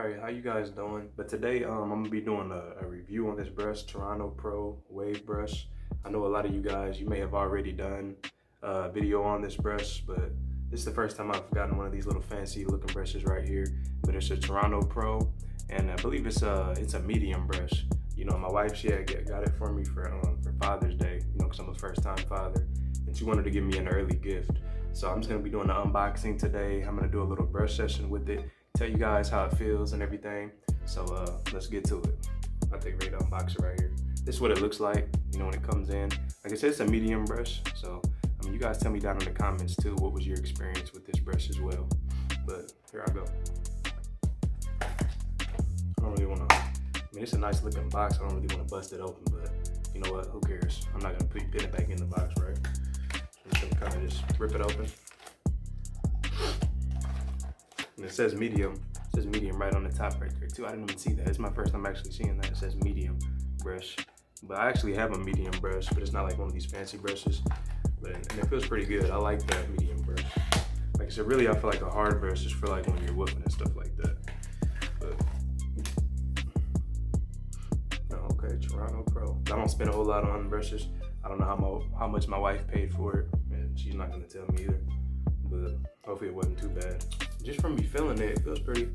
Alright, how you guys doing? But today I'm gonna be doing a review on this brush, Torino Pro Wave Brush. I know a lot of you guys, you may have already done a video on this brush, but this is the first time I've gotten one of these little fancy looking brushes right here. But it's a Torino Pro, and I believe it's a medium brush. You know, my wife, she had got it for me for Father's Day, you know, because I'm a first time father, and she wanted to give me an early gift. So I'm just gonna be doing the unboxing today. I'm gonna do a little brush session with it, tell you guys how it feels and everything. So let's get to it. I'll take ready to unbox it right here. This is what it looks like, you know, when it comes in. Like I said, it's a medium brush. So, I mean, you guys tell me down in the comments too, what was your experience with this brush as well. But here I go. I don't really wanna, I mean, it's a nice looking box. I don't really wanna bust it open, but you know what, who cares? I'm not gonna put it back in the box, right? I'm just gonna kind of just rip it open. And it says medium. It says medium right on the top right there too. I didn't even see that. It's my first time actually seeing that. It says medium brush. But I actually have a medium brush, but it's not like one of these fancy brushes. But and it feels pretty good. I like that medium brush. Like I said, really I feel like a hard brush is for like when you're woofing and stuff like that. But oh, okay, Torino Pro. I don't spend a whole lot on brushes. I don't know how much my wife paid for it, and she's not gonna tell me either. But hopefully it wasn't too bad. Just from me feeling it, it feels pretty. It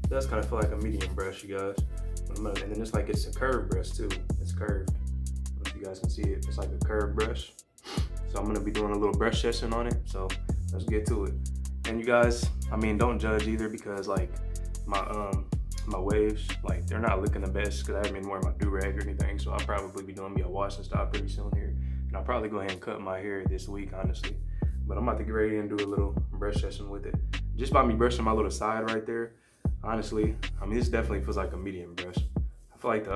does kind of feel like a medium brush, you guys. And then it's like it's a curved brush too. It's curved. I don't know if you guys can see it. It's like a curved brush. So I'm gonna be doing a little brush session on it. So let's get to it. And you guys, I mean, don't judge either, because like my waves, like they're not looking the best because I haven't been wearing my do-rag or anything. So I'll probably be doing me a wash and style pretty soon here. And I'll probably go ahead and cut my hair this week, honestly. But I'm about to get ready and do a little brush session with it. Just by me brushing my little side right there, honestly, I mean, this definitely feels like a medium brush. I feel like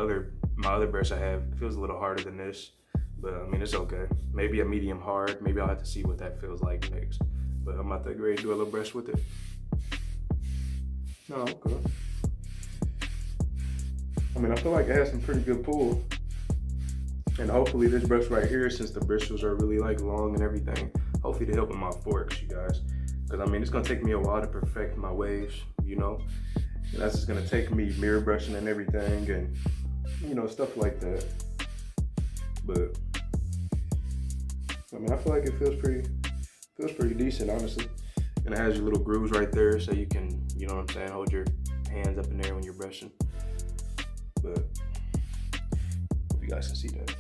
my other brush I have feels a little harder than this, but I mean, it's okay. Maybe a medium hard. Maybe I'll have to see what that feels like next. But I'm about to get ready to do a little brush with it. No, okay. I mean, I feel like it has some pretty good pull. And hopefully this brush right here, since the bristles are really like long and everything, hopefully to help with my forks, you guys. Because I mean, it's gonna take me a while to perfect my waves, you know? And that's just gonna take me mirror brushing and everything and, you know, stuff like that. But, I mean, I feel like it feels pretty decent, honestly. And it has your little grooves right there so you can, you know what I'm saying, hold your hands up in there when you're brushing. But, hope you guys can see that.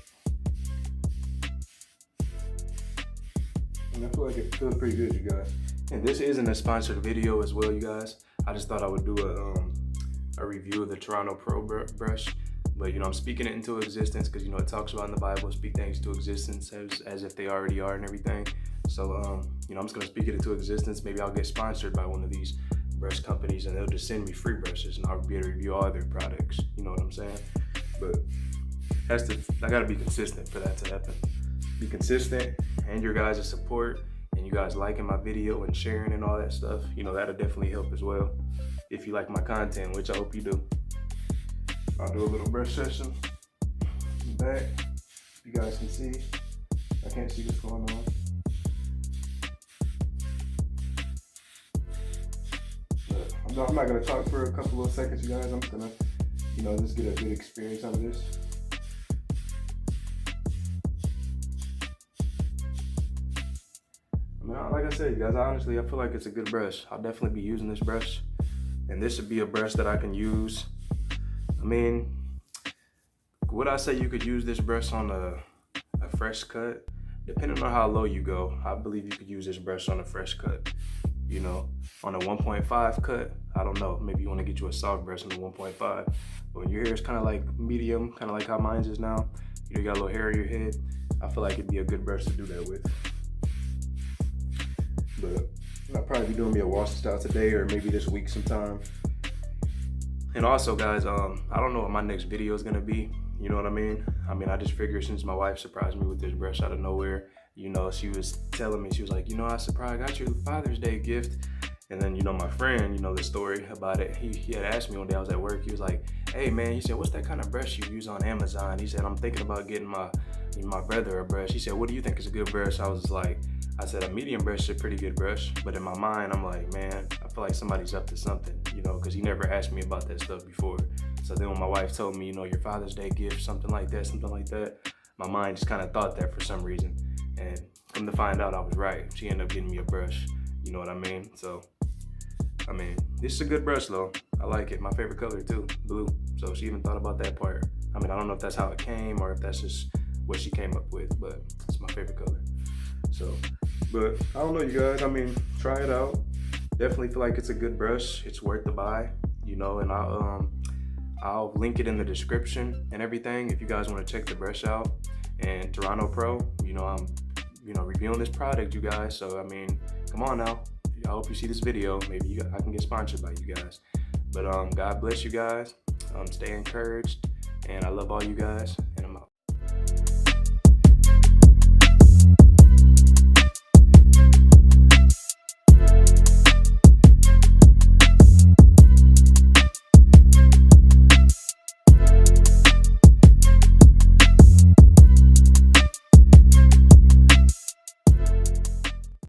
And I feel like it feels pretty good, you guys. And this isn't a sponsored video as well, you guys. I just thought I would do a review of the Torino Pro brush. But, you know, I'm speaking it into existence because, you know, it talks about in the Bible, speak things to existence as if they already are and everything. So, you know, I'm just going to speak it into existence. Maybe I'll get sponsored by one of these brush companies and they'll just send me free brushes and I'll be able to review all their products. You know what I'm saying? But I got to be consistent for that to happen. Be consistent and your guys' support and you guys liking my video and sharing and all that stuff, you know, that'll definitely help as well. If you like my content, which I hope you do. I'll do a little brush session back. You guys can see. I can't see what's going on. But I'm not gonna talk for a couple of seconds, you guys. I'm just gonna, you know, just get a good experience out of this. Like I said, you guys, honestly, I feel like it's a good brush. I'll definitely be using this brush. And this would be a brush that I can use. I mean, would I say you could use this brush on a fresh cut? Depending on how low you go, I believe you could use this brush on a fresh cut. You know, on a 1.5 cut, I don't know. Maybe you want to get you a soft brush on the 1.5. But when your hair is kind of like medium, kind of like how mine is now, you got a little hair on your head, I feel like it'd be a good brush to do that with. But I'll probably be doing me a wash style today or maybe this week sometime. And also, guys, I don't know what my next video is gonna be. You know what I mean? I mean, I just figured since my wife surprised me with this brush out of nowhere, you know, she was telling me, she was like, you know, I got your Father's Day gift. And then, you know, my friend, you know the story about it. He had asked me one day, I was at work, he was like, hey man, he said, what's that kind of brush you use on Amazon? He said, I'm thinking about getting my brother a brush. He said, what do you think is a good brush? I was like, I said a medium brush is a pretty good brush, but in my mind, I'm like, man, I feel like somebody's up to something, you know, because he never asked me about that stuff before. So then when my wife told me, you know, your Father's Day gift, something like that, my mind just kind of thought that for some reason. And come to find out, I was right. She ended up getting me a brush, you know what I mean? So, I mean, this is a good brush though. I like it. My favorite color too, blue. So she even thought about that part. I mean, I don't know if that's how it came or if that's just what she came up with, but it's my favorite color. So, but I don't know, you guys. I mean, try it out. Definitely feel like it's a good brush. It's worth the buy, you know, and I'll link it in the description and everything if you guys want to check the brush out. And Torino Pro, you know, I'm, you know, reviewing this product, you guys. So, I mean, come on now. I hope you see this video. Maybe I can get sponsored by you guys. But God bless you guys. Stay encouraged. And I love all you guys.